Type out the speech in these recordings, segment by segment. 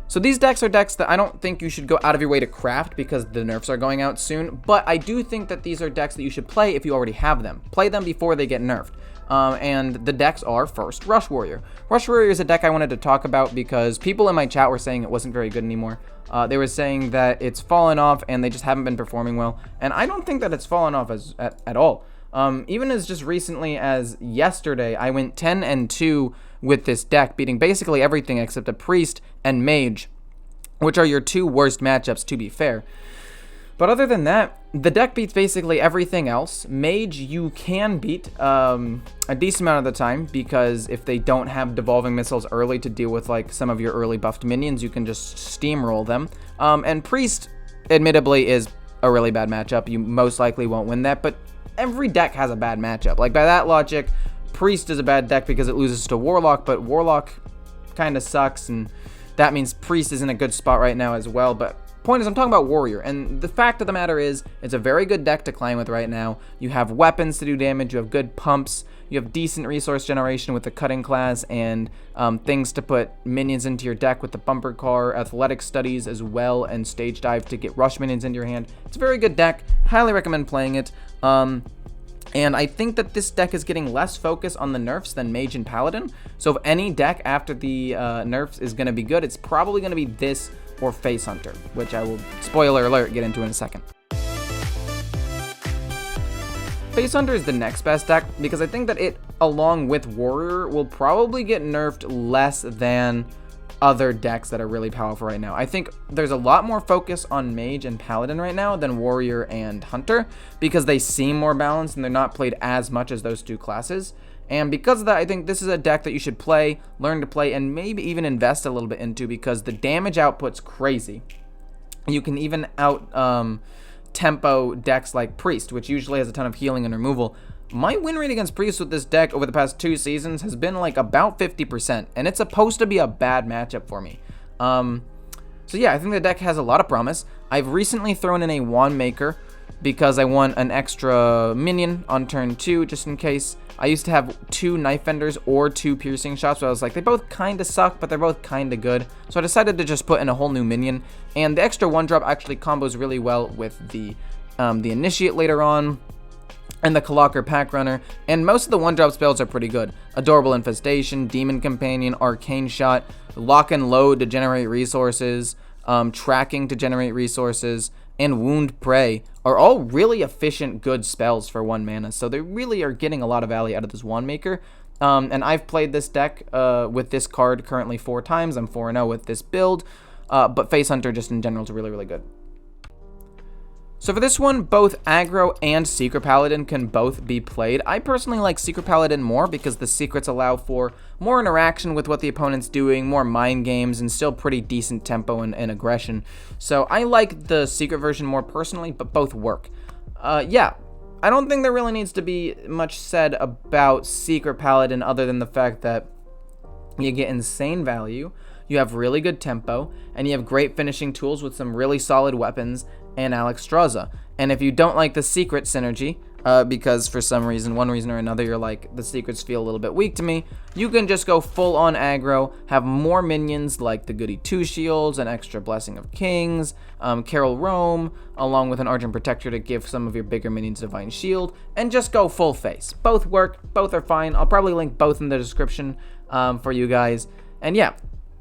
So these decks are decks that I don't think you should go out of your way to craft because the nerfs are going out soon, but I do think that these are decks that you should play if you already have them. Play them before they get nerfed. And the decks are first Rush Warrior. Rush Warrior is a deck I wanted to talk about because people in my chat were saying it wasn't very good anymore. They were saying that it's fallen off and they just haven't been performing well, and I don't think that it's fallen off at all. Even as just recently as yesterday, I went 10-2 with this deck, beating basically everything except a Priest and Mage, which are your two worst matchups, to be fair. But other than that, the deck beats basically everything else. Mage you can beat a decent amount of the time, because if they don't have Devolving Missiles early to deal with like some of your early buffed minions, you can just steamroll them. And Priest, admittedly, is a really bad matchup. You most likely won't win that, but every deck has a bad matchup. Like, by that logic, Priest is a bad deck because it loses to Warlock, but Warlock kind of sucks, and that means Priest is in a good spot right now as well. But point is, I'm talking about Warrior, and the fact of the matter is, it's a very good deck to climb with right now. You have weapons to do damage, you have good pumps, you have decent resource generation with the cutting class, and things to put minions into your deck with the bumper car, athletic studies as well, and stage dive to get rush minions into your hand. It's a very good deck, highly recommend playing it. And I think that this deck is getting less focus on the nerfs than Mage and Paladin. So if any deck after the nerfs is going to be good, it's probably going to be this or Face Hunter, which I will, spoiler alert, get into in a second. Face Hunter is the next best deck because I think that it, along with Warrior, will probably get nerfed less than other decks that are really powerful right now. I think there's a lot more focus on Mage and Paladin right now than Warrior and Hunter because they seem more balanced and they're not played as much as those two classes. And because of that, I think this is a deck that you should play, learn to play, and maybe even invest a little bit into because the damage output's crazy. You can even out tempo decks like Priest, which usually has a ton of healing and removal. My win rate against Priest with this deck over the past 2 seasons has been like about 50%, and it's supposed to be a bad matchup for me. So yeah, I think the deck has a lot of promise. I've recently thrown in a Wand Maker because I want an extra minion on turn 2 just in case. I used to have 2 Knife Benders or 2 Piercing Shots, but I was like, they both kind of suck, but they're both kind of good. So I decided to just put in a whole new minion, and the extra 1-drop actually combos really well with the Initiate later on, and the Clocker Pack Runner, and most of the 1-drop spells are pretty good. Adorable Infestation, Demon Companion, Arcane Shot, Lock and Load to generate resources, Tracking to generate resources, and Wound Prey are all really efficient, good spells for 1 mana, so they really are getting a lot of value out of this Wand Maker. And I've played this deck with this card currently 4 times. I'm 4-0 with this build, but Face Hunter just in general is really, really good. So for this one, both Aggro and Secret Paladin can both be played. I personally like Secret Paladin more because the secrets allow for more interaction with what the opponent's doing, more mind games, and still pretty decent tempo and aggression. So I like the secret version more personally, but both work. Yeah, I don't think there really needs to be much said about Secret Paladin other than the fact that you get insane value, you have really good tempo, and you have great finishing tools with some really solid weapons and Alexstrasza. And if you don't like the secret synergy, because for some reason, one reason or another, you're like, the secrets feel a little bit weak to me, you can just go full on aggro, have more minions like the Goody 2 Shields, an extra Blessing of Kings, Carol Rome, along with an Argent Protector to give some of your bigger minions Divine Shield, and just go full face. Both work, both are fine. I'll probably link both in the description for you guys. And yeah,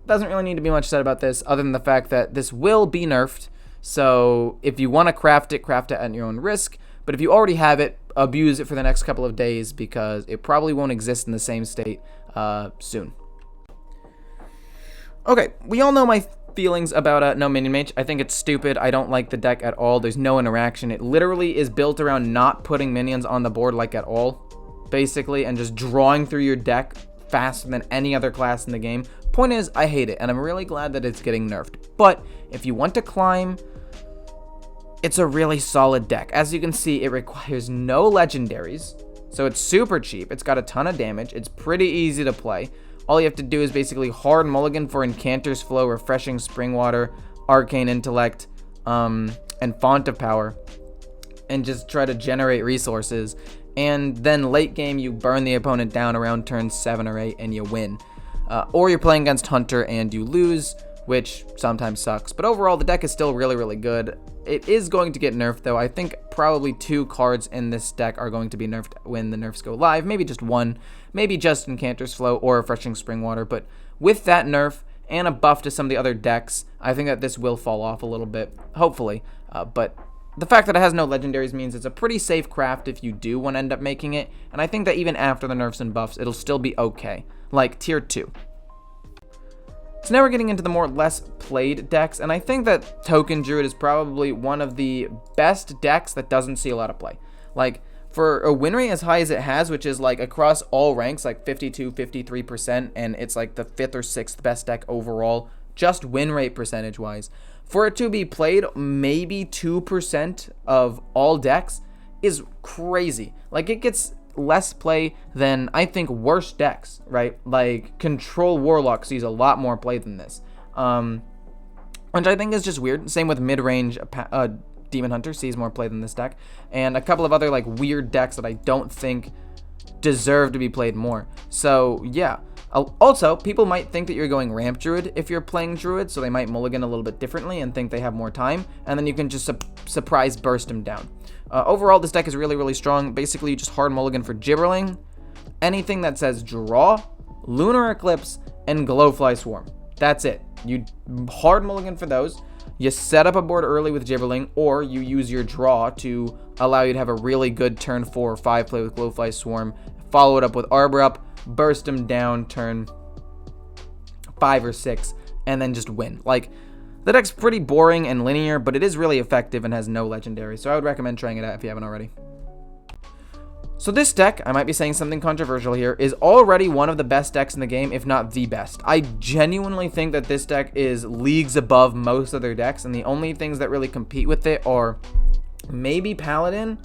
doesn't really need to be much said about this other than the fact that this will be nerfed. So if you want to craft it at your own risk. But if you already have it, abuse it for the next couple of days because it probably won't exist in the same state soon. Okay, we all know my feelings about no Minion Mage. I think it's stupid. I don't like the deck at all. There's no interaction. It literally is built around not putting minions on the board like at all, basically, and just drawing through your deck faster than any other class in the game. Point is, I hate it, and I'm really glad that it's getting nerfed. But if you want to climb, it's a really solid deck. As you can see, it requires no legendaries, so it's super cheap. It's got a ton of damage. It's pretty easy to play. All you have to do is basically hard mulligan for Incanter's Flow, Refreshing Springwater, Arcane Intellect, and Font of Power, and just try to generate resources. And then late game, you burn the opponent down around turn 7 or 8, and you win. Or you're playing against Hunter and you lose, which sometimes sucks. But overall, the deck is still really, really good. It is going to get nerfed, though. I think probably 2 cards in this deck are going to be nerfed when the nerfs go live. Maybe just 1. Maybe just Incanter's Flow or Refreshing Springwater. But with that nerf and a buff to some of the other decks, I think that this will fall off a little bit, hopefully. But the fact that it has no legendaries means it's a pretty safe craft if you do want to end up making it. And I think that even after the nerfs and buffs, it'll still be okay. Like tier 2. So now we're getting into the more less played decks, and I think that Token Druid is probably one of the best decks that doesn't see a lot of play. Like, for a win rate as high as it has, which is like across all ranks, like 52, 53%, and it's like the 5th or 6th best deck overall, just win rate percentage wise. For it to be played maybe 2% of all decks is crazy. Like, it gets less play than, I think, worse decks, right? Like, Control Warlock sees a lot more play than this, which I think is just weird. Same with mid-range Demon Hunter sees more play than this deck, and a couple of other like weird decks that I don't think deserve to be played more. So yeah. Also, people might think that you're going Ramp Druid if you're playing Druid, so they might mulligan a little bit differently and think they have more time, and then you can just surprise burst him down. Overall, this deck is really, really strong. Basically, you just hard mulligan for Gibberling, anything that says Draw, Lunar Eclipse, and Glowfly Swarm. That's it. You hard mulligan for those. You set up a board early with Gibberling, or you use your draw to allow you to have a really good turn 4 or 5 play with Glowfly Swarm. Follow it up with Arbor Up, burst him down turn 5 or 6, and then just win. Like, the deck's pretty boring and linear, but it is really effective and has no legendary, so I would recommend trying it out if you haven't already. So this deck, I might be saying something controversial here, is already one of the best decks in the game, if not the best. I genuinely think that this deck is leagues above most other decks, and the only things that really compete with it are maybe Paladin,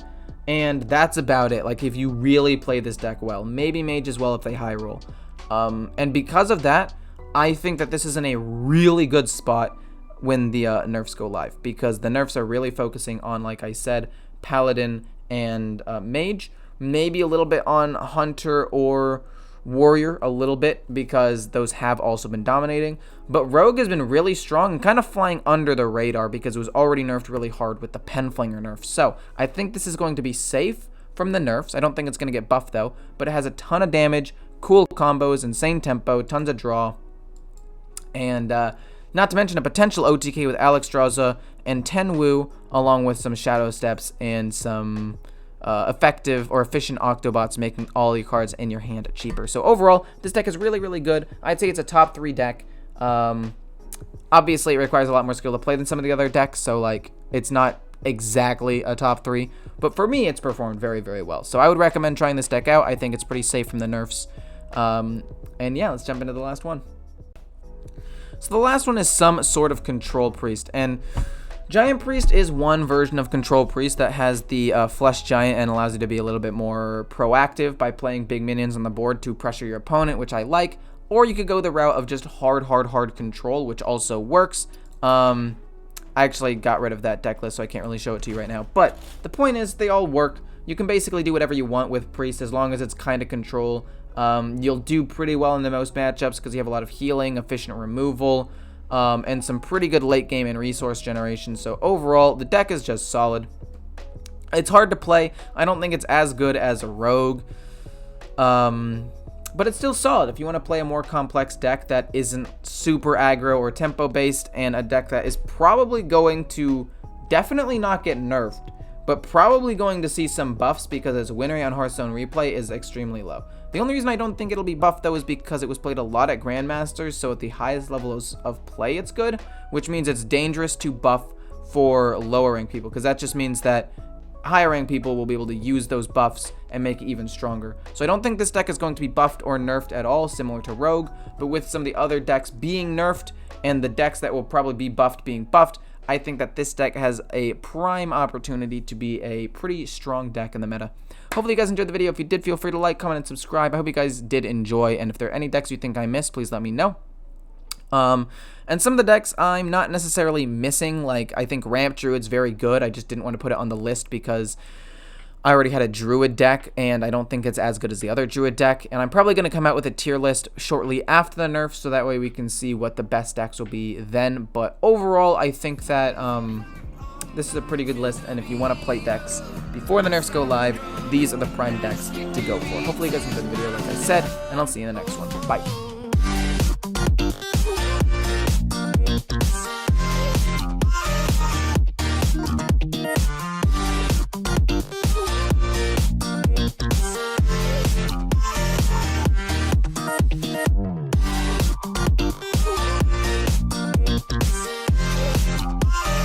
and that's about it. Like, if you really play this deck well, maybe Mage as well if they high roll. And because of that, I think that this is in a really good spot when the nerfs go live, because the nerfs are really focusing on, like I said, Paladin and Mage, maybe a little bit on Hunter or Warrior a little bit, because those have also been dominating, but Rogue has been really strong and kind of flying under the radar because it was already nerfed really hard with the Penflinger nerf. So I think this is going to be safe from the nerfs. I don't think it's going to get buffed though, but it has a ton of damage, cool combos, insane tempo, tons of draw, and not to mention a potential OTK with Alexstrasza and Tenwu, along with some Shadow Steps and some effective or efficient Octobots, making all your cards in your hand cheaper. So overall, this deck is really, really good. I'd say it's a top 3 deck. Obviously, it requires a lot more skill to play than some of the other decks, so like it's not exactly a top 3. But for me, it's performed very, very well. So I would recommend trying this deck out. I think it's pretty safe from the nerfs. And yeah, let's jump into the last one. So the last one is some sort of Control Priest, and Giant Priest is one version of Control Priest that has the Flesh Giant and allows you to be a little bit more proactive by playing big minions on the board to pressure your opponent, which I like. Or you could go the route of just hard control, which also works. I actually got rid of that deck list, so I can't really show it to you right now. But the point is, they all work. You can basically do whatever you want with Priest as long as it's kind of control. You'll do pretty well in the most matchups because you have a lot of healing, efficient removal, and some pretty good late game and resource generation. So overall, the deck is just solid. It's hard to play. I don't think it's as good as a Rogue, but it's still solid if you want to play a more complex deck that isn't super aggro or tempo based, and a deck that is probably going to definitely not get nerfed, but probably going to see some buffs because its win rate on Hearthstone Replay is extremely low. The only reason I don't think it'll be buffed though is because it was played a lot at Grandmasters, so at the highest levels of play it's good, which means it's dangerous to buff for lower rank people, because that just means that higher rank people will be able to use those buffs and make it even stronger. So I don't think this deck is going to be buffed or nerfed at all, similar to Rogue, but with some of the other decks being nerfed and the decks that will probably be buffed being buffed, I think that this deck has a prime opportunity to be a pretty strong deck in the meta. Hopefully you guys enjoyed the video. If you did, feel free to like, comment, and subscribe. I hope you guys did enjoy, and if there are any decks you think I missed, please let me know. And some of the decks I'm not necessarily missing, like I think Ramp Druid's very good. I just didn't want to put it on the list because I already had a Druid deck, and I don't think it's as good as the other Druid deck, and I'm probably going to come out with a tier list shortly after the nerfs, so that way we can see what the best decks will be then. But overall, I think that this is a pretty good list, and if you want to play decks before the nerfs go live, these are the prime decks to go for. Hopefully you guys enjoyed the video like I said, and I'll see you in the next one. Bye.